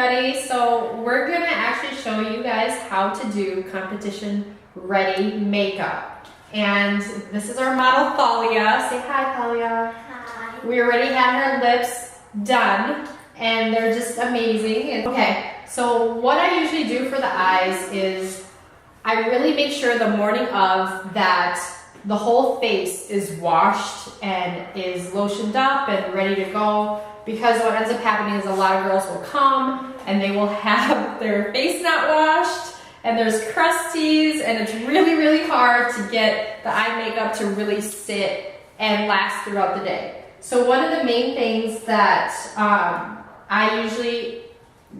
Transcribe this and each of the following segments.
everybody. So we're gonna actually show you guys how to do competition ready makeup. And this is our model Thalia. Say hi, Thalia. Hi. We already had her lips done and they're just amazing. Okay, so what I usually do for the eyes is I really make sure the morning of that the whole face is washed and is lotioned up and ready to go, because what ends up happening is a lot of girls will come and they will have their face not washed and there's crusties, and it's really, really hard to get the eye makeup to really sit and last throughout the day. So one of the main things that I usually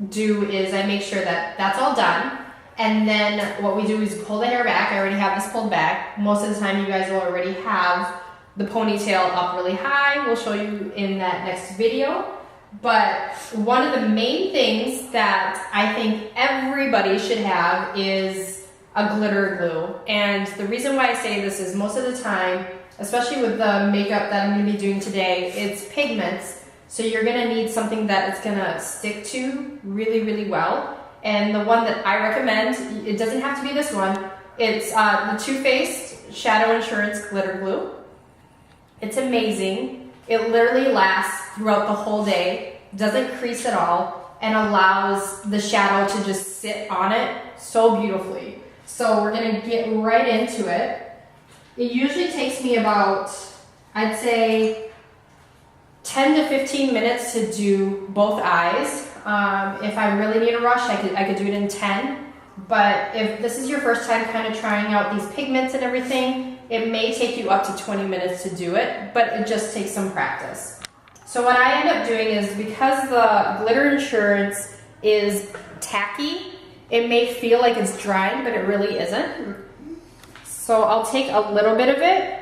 do is I make sure that that's all done. And then what we do is pull the hair back. I already have this pulled back. Most of the time you guys will already have the ponytail up really high. We'll show you in that next video. But one of the main things that I think everybody should have is a glitter glue. And the reason why I say this is most of the time, especially with the makeup that I'm gonna be doing today, it's pigments. So you're gonna need something that it's gonna stick to really, really well. And the one that I recommend, it doesn't have to be this one, it's the Too Faced Shadow Insurance Glitter Glue. It's amazing. It literally lasts throughout the whole day, doesn't crease at all, and allows the shadow to just sit on it so beautifully. So we're gonna get right into it. It usually takes me about, I'd say, 10 to 15 minutes to do both eyes. If I really need a rush, I could do it in 10. But if this is your first time kind of trying out these pigments and everything, it may take you up to 20 minutes to do it, but it just takes some practice. So what I end up doing is, because the glitter insurance is tacky, it may feel like it's drying, but it really isn't. So I'll take a little bit of it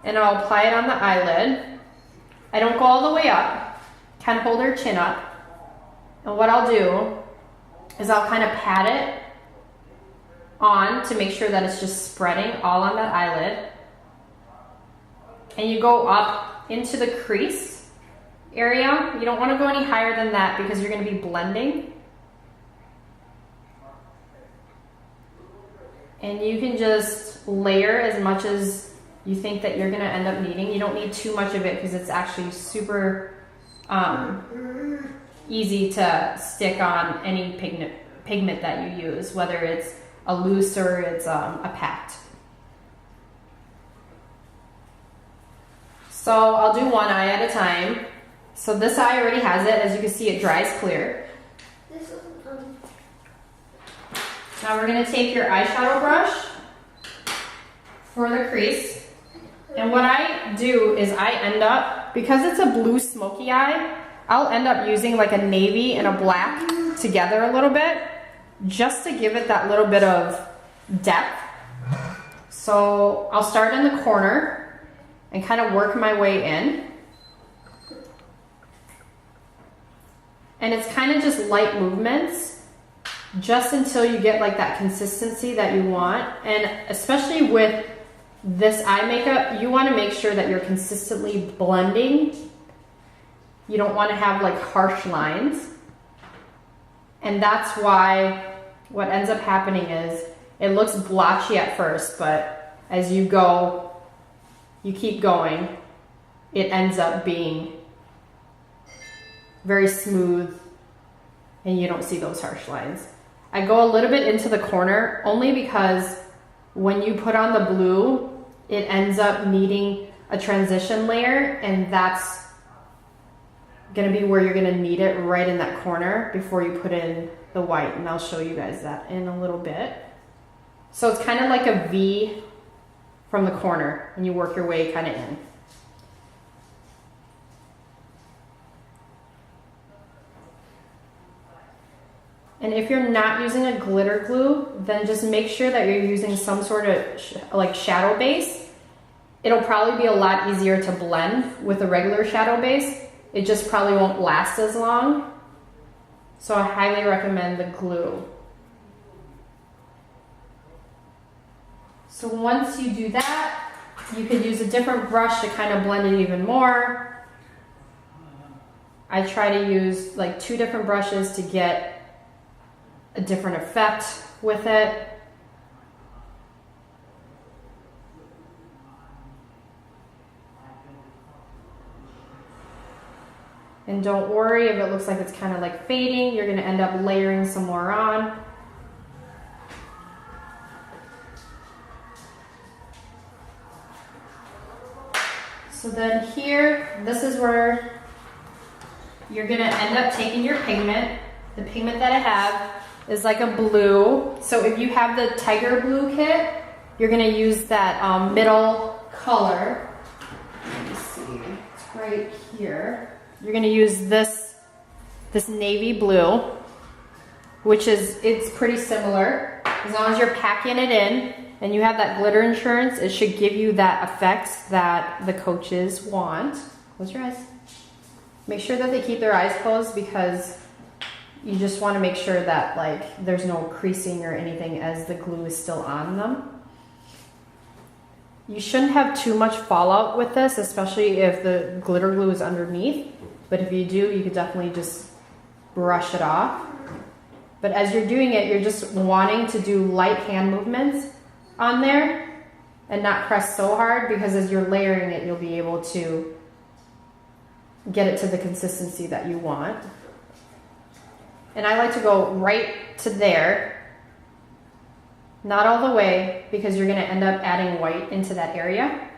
and I'll apply it on the eyelid. I don't go all the way up, kind of hold her chin up. And what I'll do is I'll kind of pat it on to make sure that it's just spreading all on that eyelid. And you go up into the crease area. You don't want to go any higher than that because you're going to be blending. And you can just layer as much as you think that you're going to end up needing. You don't need too much of it because it's actually super easy to stick on any pigment that you use, whether it's a loose or it's a packed. So I'll do one eye at a time. So this eye already has it. As you can see, it dries clear. Now we're going to take your eyeshadow brush for the crease. And what I do is I end up, because it's a blue smoky eye, I'll end up using like a navy and a black together a little bit, just to give it that little bit of depth. So I'll start in the corner and kind of work my way in. And it's kind of just light movements, just until you get like that consistency that you want. And especially with this eye makeup, you want to make sure that you're consistently blending. You don't want to have like harsh lines. And that's why what ends up happening is it looks blotchy at first, but as you go, you keep going, it ends up being very smooth and you don't see those harsh lines. I go a little bit into the corner only because when you put on the blue, it ends up needing a transition layer, and that's gonna be where you're gonna need it, right in that corner before you put in the white, and I'll show you guys that in a little bit. So it's kind of like a V from the corner, and you work your way kind of in. And if you're not using a glitter glue, then just make sure that you're using some sort of like shadow base. It'll probably be a lot easier to blend with a regular shadow base. It just probably won't last as long. So I highly recommend the glue. So once you do that, you could use a different brush to kind of blend it even more. I try to use like 2 different brushes to get a different effect with it. And don't worry if it looks like it's kind of like fading, you're gonna end up layering some more on. So then here, this is where you're gonna end up taking your pigment. The pigment that I have is like a blue. So if you have the tiger blue kit, you're gonna use that middle color. Let me see, it's right here. You're gonna use this navy blue, which it's pretty similar. As long as you're packing it in and you have that glitter insurance, it should give you that effect that the coaches want. Close your eyes. Make sure that they keep their eyes closed because you just want to make sure that like there's no creasing or anything as the glue is still on them. You shouldn't have too much fallout with this, especially if the glitter glue is underneath. But if you do, you could definitely just brush it off. But as you're doing it, you're just wanting to do light hand movements on there and not press so hard, because as you're layering it, you'll be able to get it to the consistency that you want. And I like to go right to there, not all the way, because you're gonna end up adding white into that area.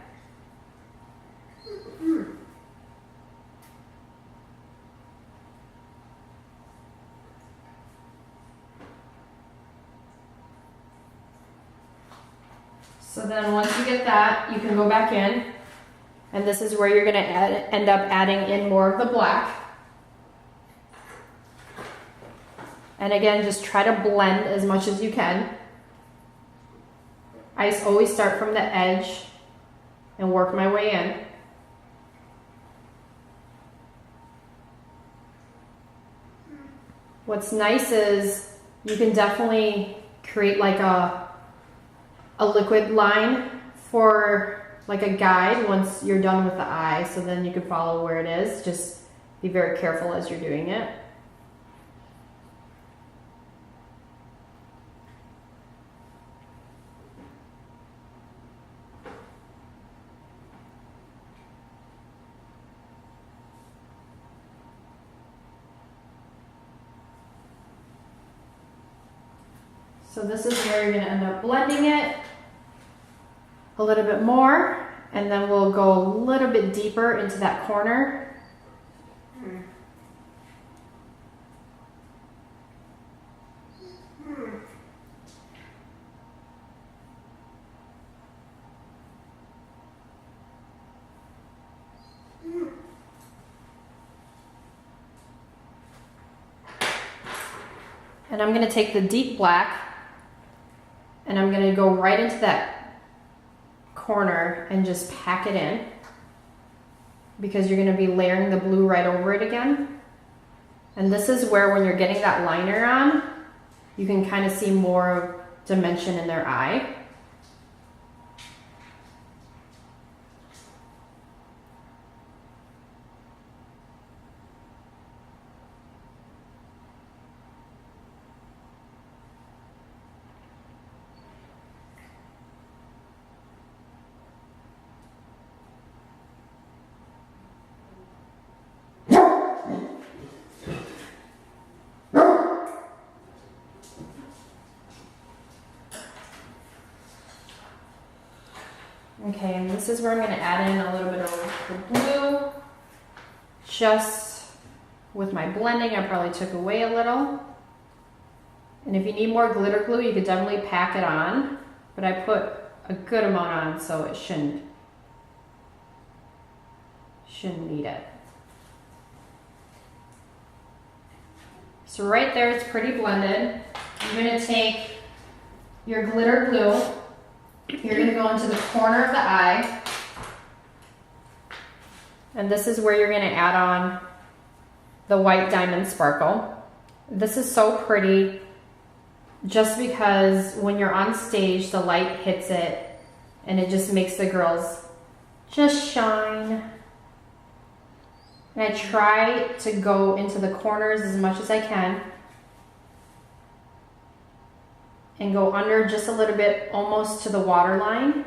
So then once you get that, you can go back in, and this is where you're gonna end up adding in more of the black. And again, just try to blend as much as you can. I always start from the edge and work my way in. What's nice is you can definitely create like a liquid line for like a guide once you're done with the eye, so then you can follow where it is. Just be very careful as you're doing it. So this is where you're going to end up blending it a little bit more, and then we'll go a little bit deeper into that corner. And I'm going to take the deep black and I'm going to go right into that corner and just pack it in, because you're going to be layering the blue right over it again. And this is where, when you're getting that liner on, you can kind of see more dimension in their eye. Okay, and this is where I'm going to add in a little bit of the blue. Just with my blending, I probably took away a little. And if you need more glitter glue, you could definitely pack it on. But I put a good amount on, so it shouldn't need it. So right there, it's pretty blended. You're going to take your glitter glue. You're going to go into the corner of the eye, and this is where you're going to add on the white diamond sparkle. This is so pretty just because when you're on stage, the light hits it and it just makes the girls just shine. And I try to go into the corners as much as I can. And go under just a little bit, almost to the waterline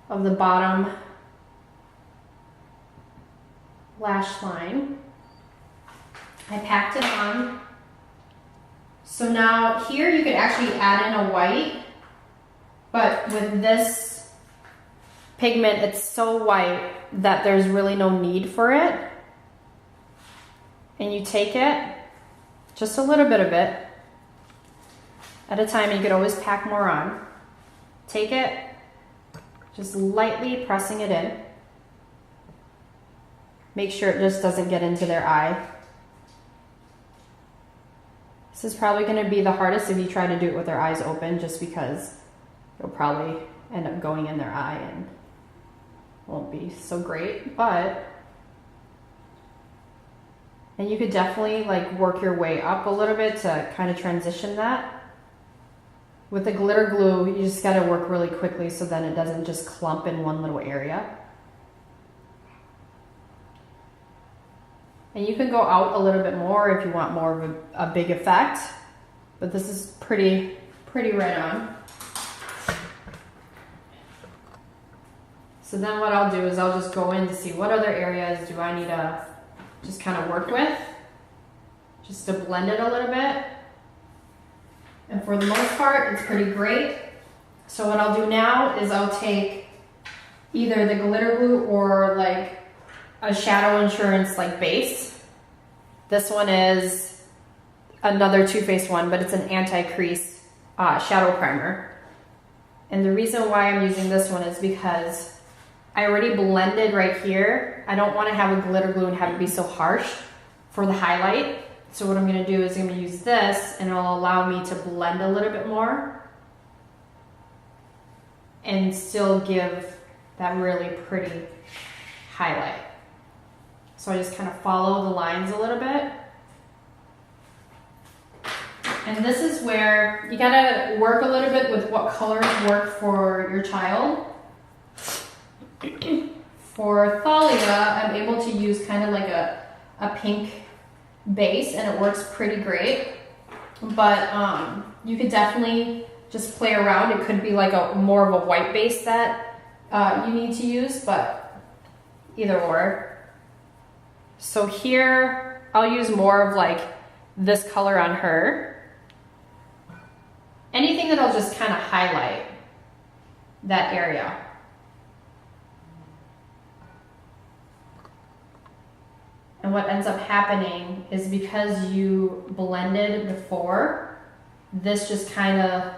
of the bottom lash line. I packed it on. So now here you could actually add in a white, but with this pigment, it's so white that there's really no need for it. And you take it, just a little bit of it at a time. You could always pack more on. Take it, just lightly pressing it in. Make sure it just doesn't get into their eye. This is probably going to be the hardest if you try to do it with their eyes open, just because it'll probably end up going in their eye and won't be so great. And you could definitely like work your way up a little bit to kind of transition that. With the glitter glue, you just got to work really quickly so then it doesn't just clump in one little area. And you can go out a little bit more if you want more of a big effect, but this is pretty right on. So then what I'll do is I'll just go in to see what other areas do I need to just kind of work with, just to blend it a little bit. And for the most part, it's pretty great. So what I'll do now is I'll take either the glitter glue or like a Shadow Insurance like base. This one is another Too Faced one, but it's an anti-crease shadow primer. And the reason why I'm using this one is because I already blended right here. I don't want to have a glitter glue and have it be so harsh for the highlight. So what I'm going to do is I'm going to use this, and it'll allow me to blend a little bit more and still give that really pretty highlight. So I just kind of follow the lines a little bit. And this is where you got to work a little bit with what colors work for your child. For Thalia, I'm able to use kind of like a pink base, and it works pretty great. But you could definitely just play around. It could be like a more of a white base that you need to use, but either or. So here I'll use more of like this color on her. Anything that'll just kind of highlight that area. And what ends up happening is because you blended before, this just kind of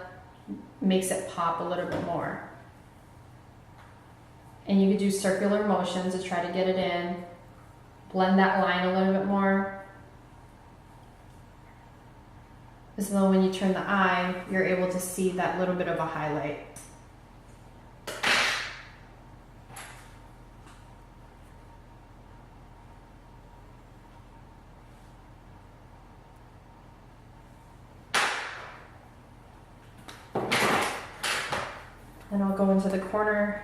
makes it pop a little bit more. And you could do circular motions to try to get it in, blend that line a little bit more. So then when you turn the eye, you're able to see that little bit of a highlight. Then I'll go into the corner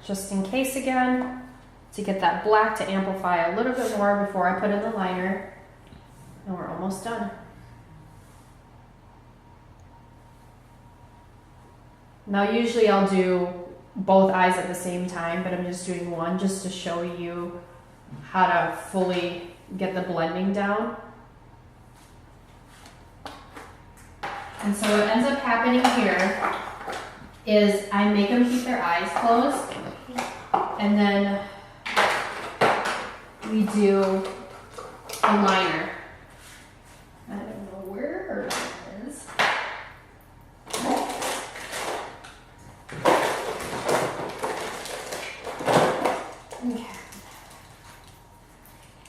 just in case again to get that black to amplify a little bit more before I put in the liner. And we're almost done. Now usually I'll do both eyes at the same time, but I'm just doing one just to show you how to fully get the blending down. And so what ends up happening here is I make them keep their eyes closed, and then we do a liner. I don't know where her line is. Okay.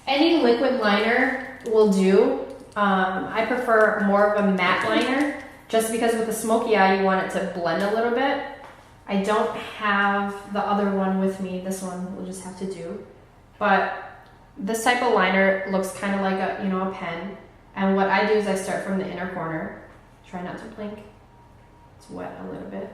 Any liquid liner will do. I prefer more of a matte liner, just because with the smoky eye you want it to blend a little bit. I don't have the other one with me. This one we'll just have to do. But this type of liner looks kind of like a, a pen. And what I do is I start from the inner corner. Try not to blink. It's wet a little bit.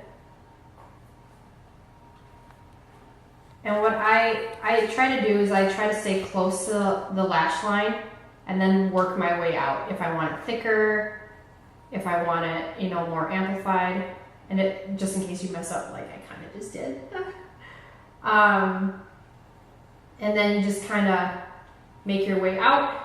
And what I I try to do is I try to stay close to the lash line and then work my way out. If I want it thicker, if I want it, you know, more amplified, and it just in case you mess up like I kind of just did. And then you just kind of make your way out.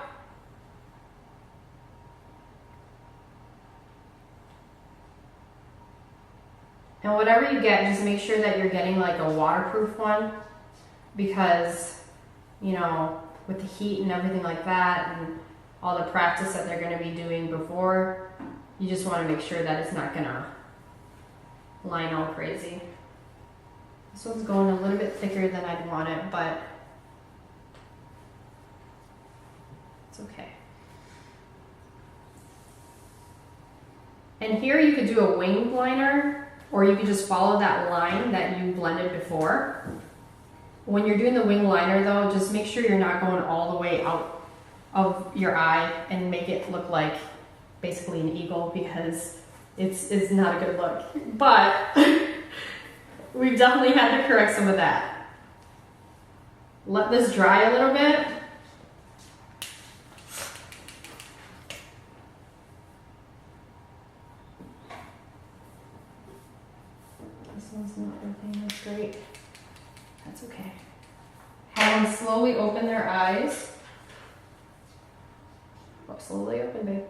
And whatever you get, just make sure that you're getting like a waterproof one, because, you know, with the heat and everything like that and all the practice that they're going to be doing before, you just want to make sure that it's not going to line all crazy. This one's going a little bit thicker than I'd want it, but it's okay. And here you could do a wing liner, or you could just follow that line that you blended before. When you're doing the wing liner though, just make sure you're not going all the way out of your eye and make it look like basically an eagle, because it's not a good look. But we've definitely had to correct some of that. Let this dry a little bit. This one's not working as great. That's okay. Have them slowly open their eyes. Oh, slowly open, babe.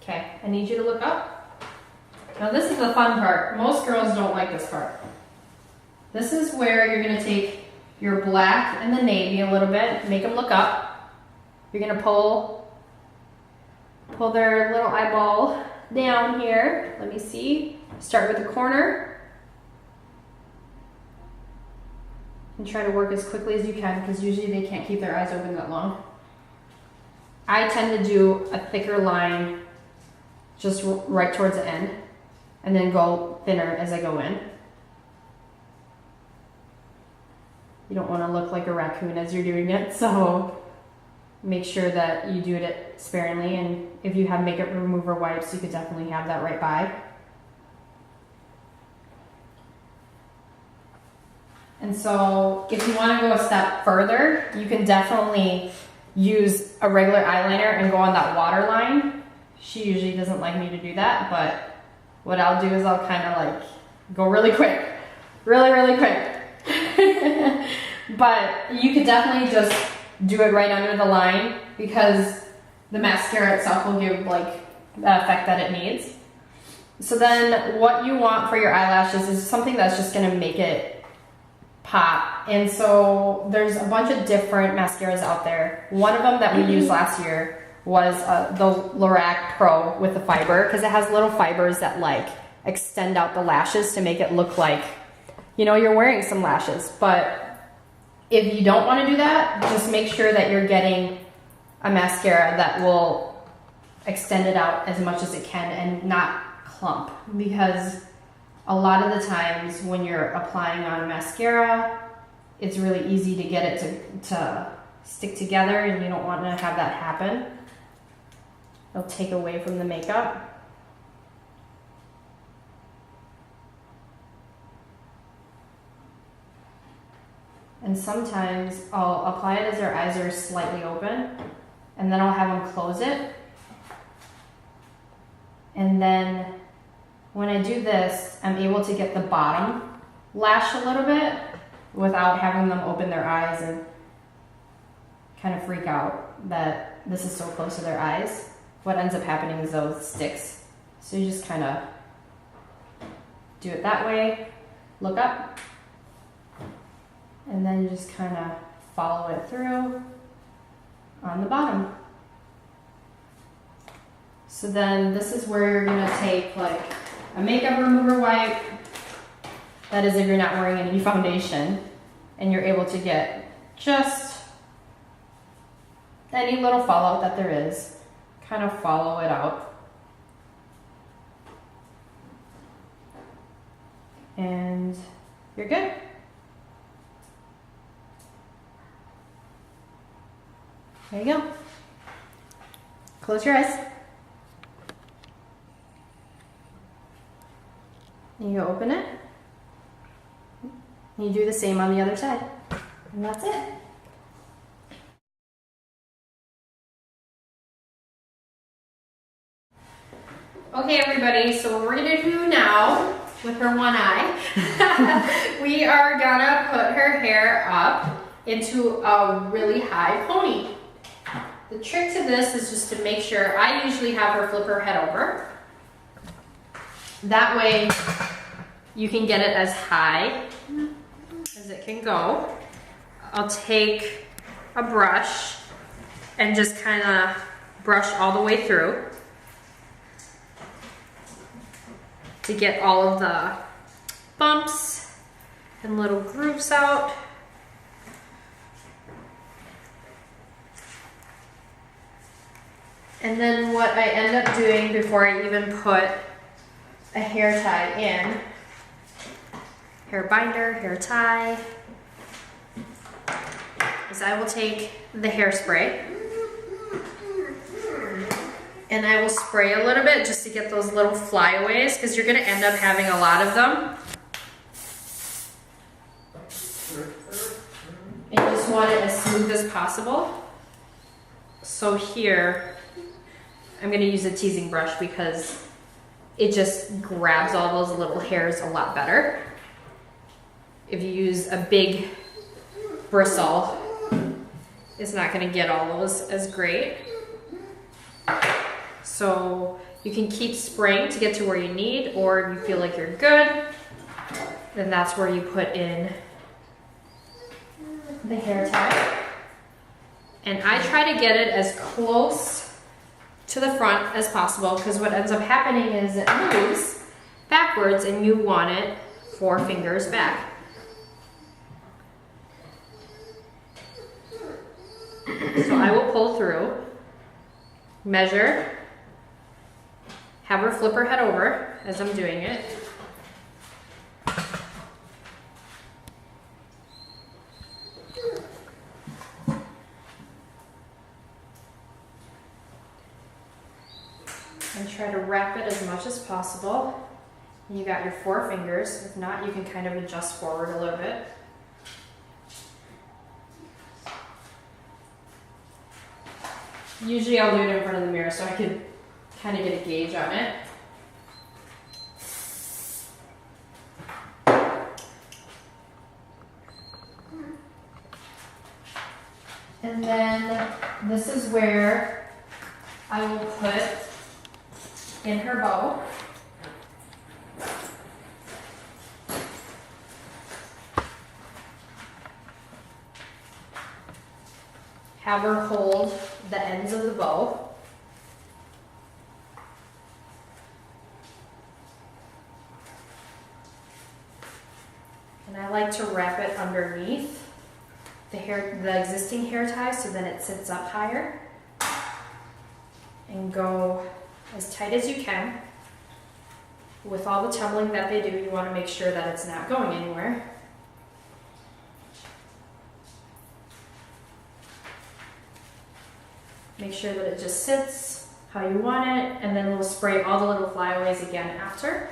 Okay, I need you to look up. Now this is the fun part. Most girls don't like this part. This is where you're gonna take your black and the navy a little bit, make them look up. You're gonna pull their little eyeball down here. Let me see. Start with the corner. And try to work as quickly as you can, because usually they can't keep their eyes open that long. I tend to do a thicker line just right towards the end, and then go thinner as I go in. You don't want to look like a raccoon as you're doing it, so make sure that you do it sparingly, and if you have makeup remover wipes, you could definitely have that right by. And so if you want to go a step further, you can definitely use a regular eyeliner and go on that water line. She usually doesn't like me to do that, but what I'll do is I'll kind of like go really quick, really quick. But you could definitely just do it right under the line, because the mascara itself will give like the effect that it needs. So then what you want for your eyelashes is something that's just going to make it pop. And so there's a bunch of different mascaras out there. One of them that we used last year was the Lorac Pro with the fiber, because it has little fibers that like extend out the lashes to make it look like, you know, you're wearing some lashes. But if you don't want to do that, just make sure that you're getting a mascara that will extend it out as much as it can and not clump, because a lot of the times when you're applying on mascara, it's really easy to get it to stick together, and you don't want to have that happen. It'll take away from the makeup. And sometimes I'll apply it as their eyes are slightly open, and then I'll have them close it. And then when I do this, I'm able to get the bottom lash a little bit without having them open their eyes and kind of freak out that this is so close to their eyes. What ends up happening is those sticks. So you just kind of do it that way, look up, and then you just kind of follow it through on the bottom. So then this is where you're gonna take like a makeup remover wipe, that is if you're not wearing any foundation, and you're able to get just any little fallout that there is, kind of follow it out. And you're good. There you go. Close your eyes. You open it. You do the same on the other side. And that's it. Okay, everybody, so what we're gonna do now with her one eye, we are gonna put her hair up into a really high pony. The trick to this is just to make sure, I usually have her flip her head over. That way you can get it as high as it can go. I'll take a brush and just kind of brush all the way through to get all of the bumps and little grooves out. And then what I end up doing before I even put a hair tie in, hair binder, hair tie, is I will take the hairspray and I will spray a little bit just to get those little flyaways, because you're gonna end up having a lot of them. And you just want it as smooth as possible. So here, I'm gonna use a teasing brush because it just grabs all those little hairs a lot better. If you use a big bristle, it's not gonna get all those as great. So you can keep spraying to get to where you need, or you feel like you're good, then that's where you put in the hair tie. And I try to get it as close to the front as possible, because what ends up happening is it moves backwards and you want it 4 fingers back. So I will pull through, measure, have her flip her head over as I'm doing it. And try to wrap it as much as possible. You got your 4 fingers. If not, you can kind of adjust forward a little bit. Usually I'll do it in front of the mirror so I can kind of get a gauge on it. And then this is where I will put in her bow. Have her hold the ends of the bow. And I like to wrap it underneath the existing hair tie so that it sits up higher. And go as tight as you can. With all the tumbling that they do, you want to make sure that it's not going anywhere. Make sure that it just sits how you want it, and then we'll spray all the little flyaways again after.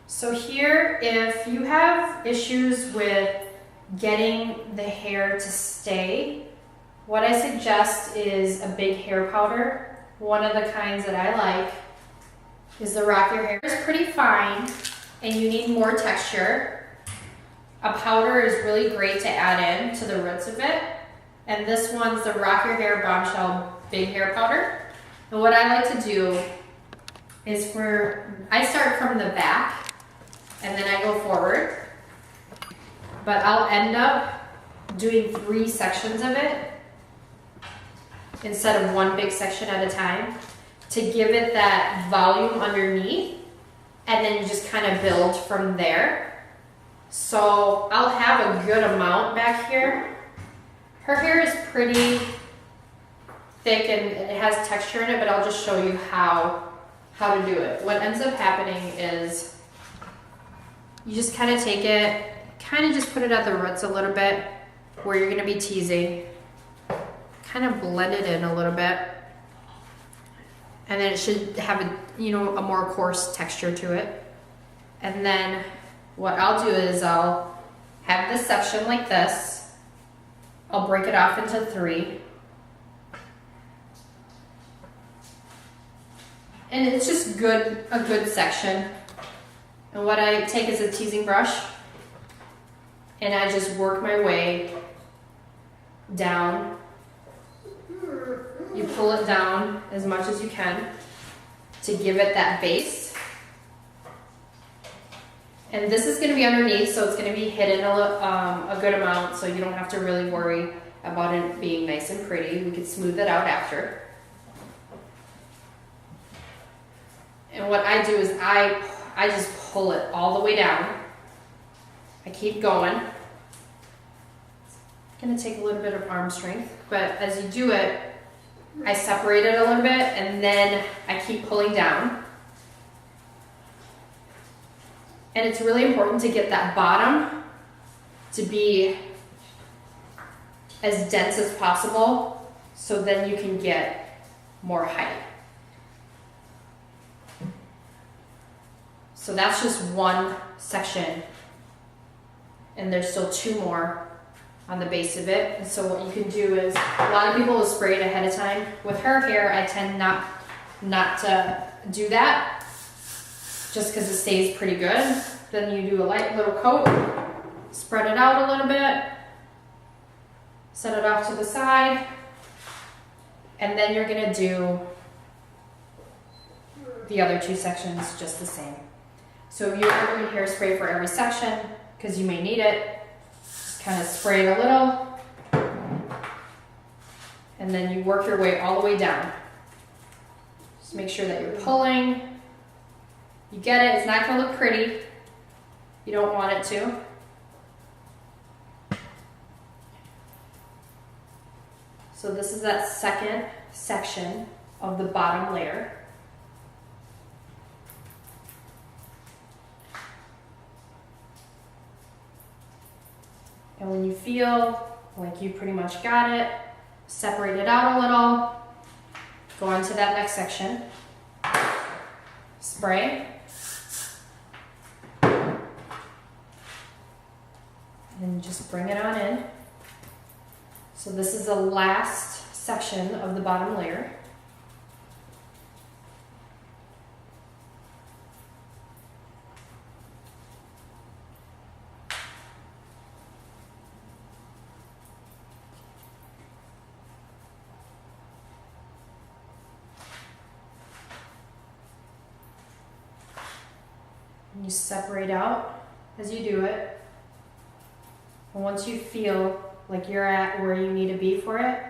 So here, if you have issues with getting the hair to stay, what I suggest is a big hair powder. One of the kinds that I like is the Rock Your Hair. It's pretty fine and you need more texture. A powder is really great to add in to the roots of it. And this one's the Rock Your Hair Bombshell Big Hair Powder. And what I like to do is I start from the back and then I go forward. But I'll end up doing 3 sections of it instead of one big section at a time to give it that volume underneath, and then you just kind of build from there. So I'll have a good amount back here. Her hair is pretty thick and it has texture in it, but I'll just show you how to do it. What ends up happening is you just kind of take it, kind of just put it at the roots a little bit where you're going to be teasing. Kind of blend it in a little bit. And then it should have a more coarse texture to it. And then what I'll do is I'll have this section like this. I'll break it off into 3. And it's just a good section. And what I take is a teasing brush and I just work my way down. You pull it down as much as you can to give it that base. And this is going to be underneath, so it's going to be hidden a good amount, so you don't have to really worry about it being nice and pretty. We can smooth it out after. And what I do is I just pull it all the way down. I keep going. It's going to take a little bit of arm strength, but as you do it, I separate it a little bit and then I keep pulling down. And it's really important to get that bottom to be as dense as possible so then you can get more height. So that's just one section, and there's still 2 more on the base of it. And so what you can do is, a lot of people will spray it ahead of time. With her hair, I tend not to do that, just because it stays pretty good. Then you do a light little coat, spread it out a little bit, set it off to the side, and then you're gonna do the other 2 sections just the same. So if you're doing hairspray for every section, because you may need it, just kind of spray it a little, and then you work your way all the way down. Just make sure that you're pulling. You get it, it's not gonna look pretty. You don't want it to. So this is that second section of the bottom layer. And when you feel like you pretty much got it, separate it out a little, go on to that next section, spray, and just bring it on in. So this is the last section of the bottom layer. And you separate out as you do it. And once you feel like you're at where you need to be for it,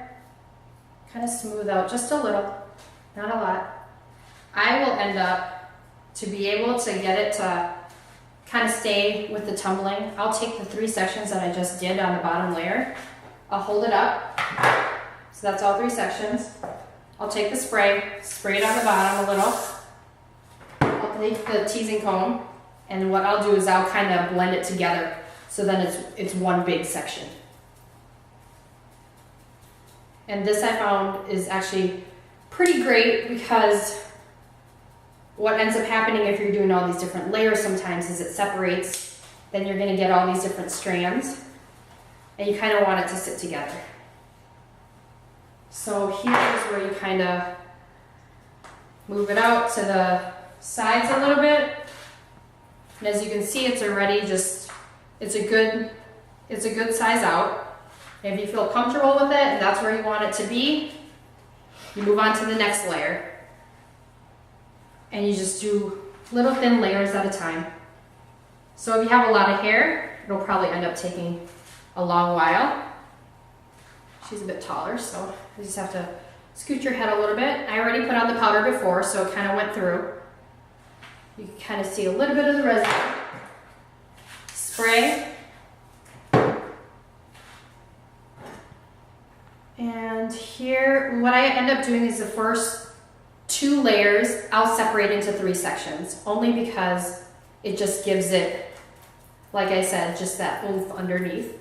kind of smooth out just a little, not a lot. I will end up, to be able to get it to kind of stay with the tumbling, I'll take the 3 sections that I just did on the bottom layer, I'll hold it up, so that's all 3 sections. I'll take the spray it on the bottom a little, I'll take the teasing comb, and what I'll do is I'll kind of blend it together so then it's one big section. And this I found is actually pretty great, because what ends up happening if you're doing all these different layers sometimes is it separates, then you're going to get all these different strands, and you kind of want it to sit together. So here's where you kind of move it out to the sides a little bit. And as you can see, it's already just, it's a good size out. And if you feel comfortable with it and that's where you want it to be, you move on to the next layer. And you just do little thin layers at a time. So if you have a lot of hair, it'll probably end up taking a long while. She's a bit taller, so you just have to scoot your head a little bit. I already put on the powder before, so it kind of went through. You can kind of see a little bit of the residue. Spray. And here, what I end up doing is the first 2 layers, I'll separate into 3 sections, only because it just gives it, like I said, just that oomph underneath.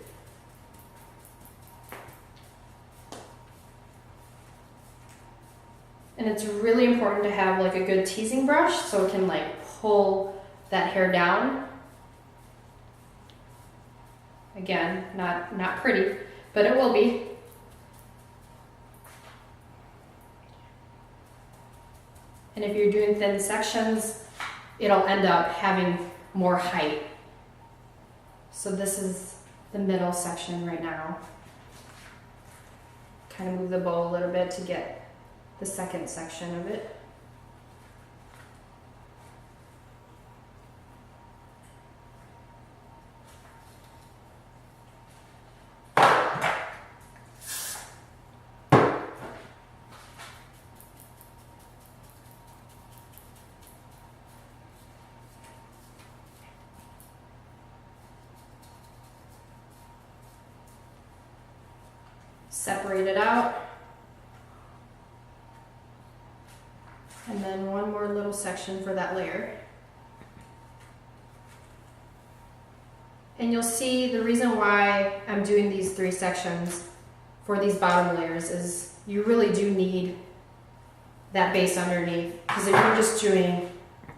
And it's really important to have like a good teasing brush so it can like pull that hair down. Again, not pretty, but it will be. And if you're doing thin sections, it'll end up having more height. So this is the middle section right now. Kind of move the bow a little bit to get the second section of it. Separate it out. And then one more little section for that layer. And you'll see the reason why I'm doing these 3 sections for these bottom layers is you really do need that base underneath, because if you're just doing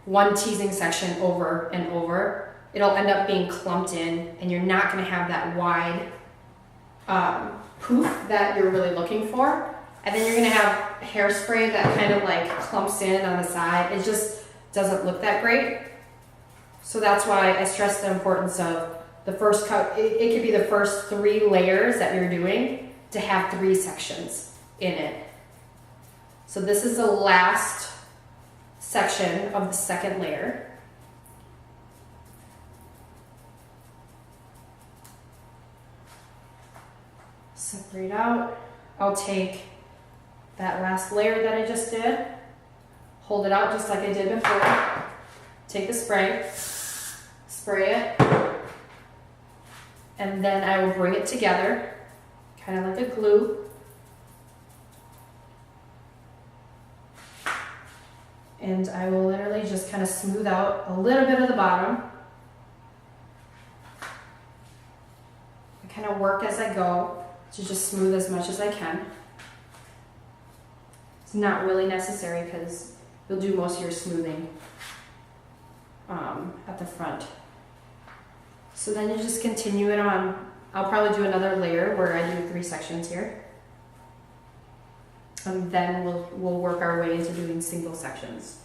one teasing section over and over, it'll end up being clumped in and you're not going to have that wide poof that you're really looking for. And then you're going to have hairspray that kind of like clumps in on the side. It just doesn't look that great. So that's why I stress the importance of the first cut. It could be the first 3 layers that you're doing to have 3 sections in it. So this is the last section of the second layer. Separate out. I'll take that last layer that I just did, hold it out just like I did before, take the spray, spray it, and then I will bring it together, kind of like a glue. And I will literally just kind of smooth out a little bit of the bottom. I kind of work as I go to just smooth as much as I can. It's not really necessary because you'll do most of your smoothing at the front. So then you just continue it on. I'll probably do another layer where I do 3 sections here. And then we'll work our way into doing single sections.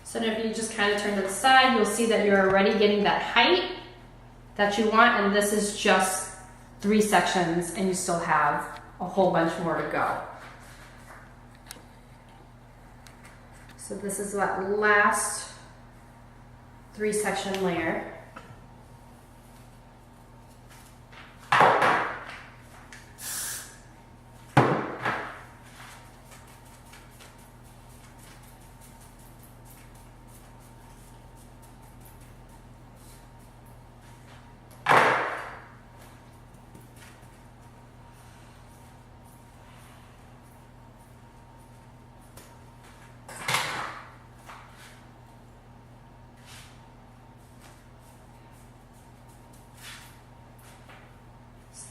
So then if you just kind of turn to the side, you'll see that you're already getting that height that you want, and this is just 3 sections and you still have a whole bunch more to go. So this is that last 3 section layer.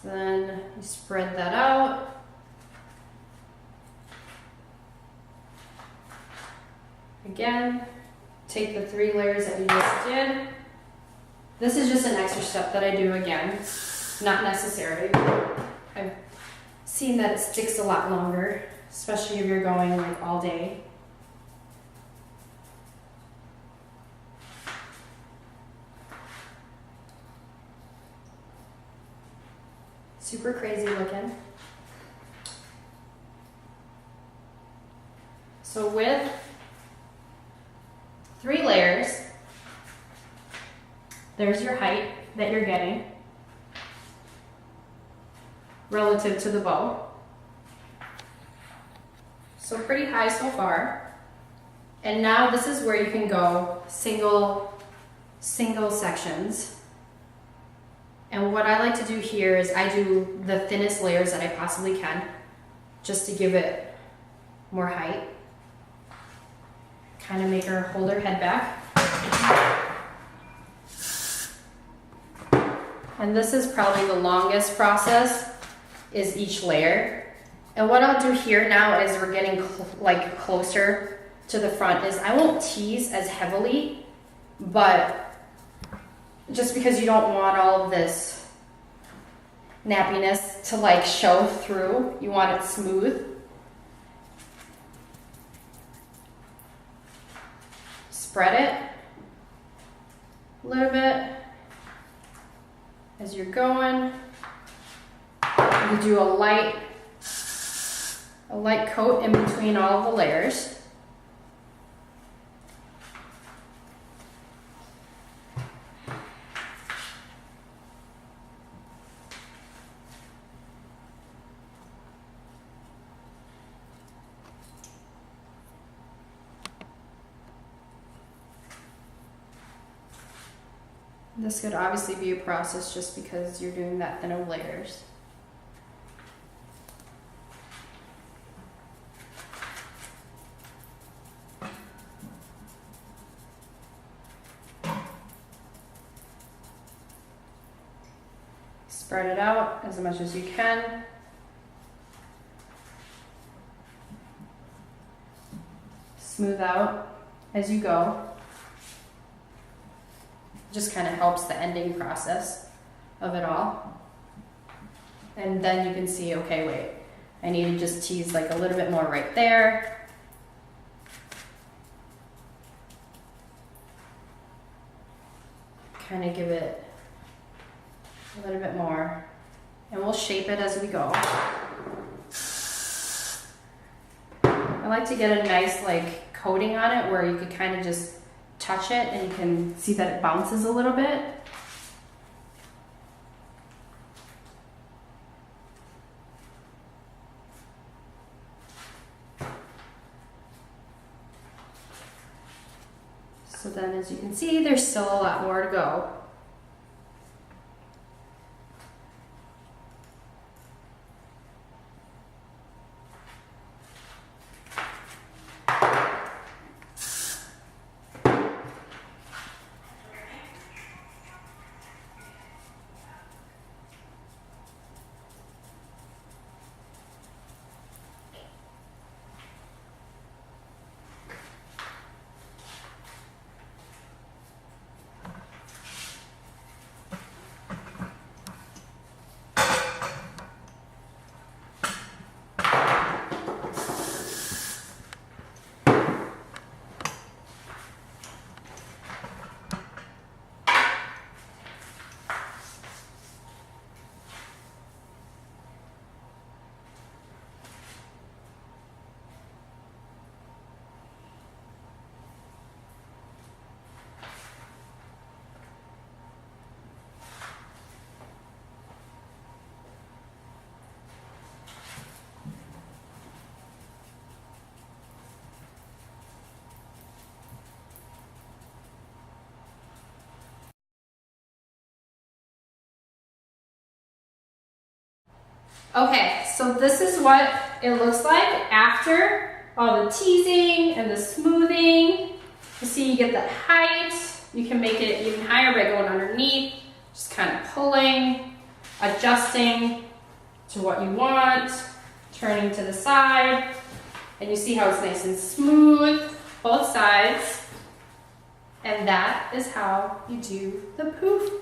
Then you spread that out. Again, take the 3 layers that you just did. This is just an extra step that I do again, not necessary. I've seen that it sticks a lot longer, especially if you're going like all day. super crazy looking. So with 3 layers, there's your height that you're getting relative to the bow. So pretty high so far. And now this is where you can go single sections. And what I like to do here is I do the thinnest layers that I possibly can, just to give it more height. Kind of make her hold her head back. And this is probably the longest process, is each layer. And what I'll do here now is we're getting closer to the front is I won't tease as heavily, but just because you don't want all of this nappiness to like show through, you want it smooth. Spread it a little bit as you're going. You do a light coat in between all of the layers. This could obviously be a process just because you're doing that thin of layers. Spread it out as much as you can. Smooth out as you go. Just kind of helps the ending process of it all. And then you can see, okay, wait, I need to just tease like a little bit more right there. Kind of give it a little bit more. And we'll shape it as we go. I like to get a nice like coating on it where you could kind of just touch it and you can see that it bounces a little bit. So then as you can see, there's still a lot more to go. Okay, so this is what it looks like after all the teasing and the smoothing. You see you get the height. You can make it even higher by going underneath, just kind of pulling, adjusting to what you want, turning to the side, and you see how it's nice and smooth, both sides. And that is how you do the poof.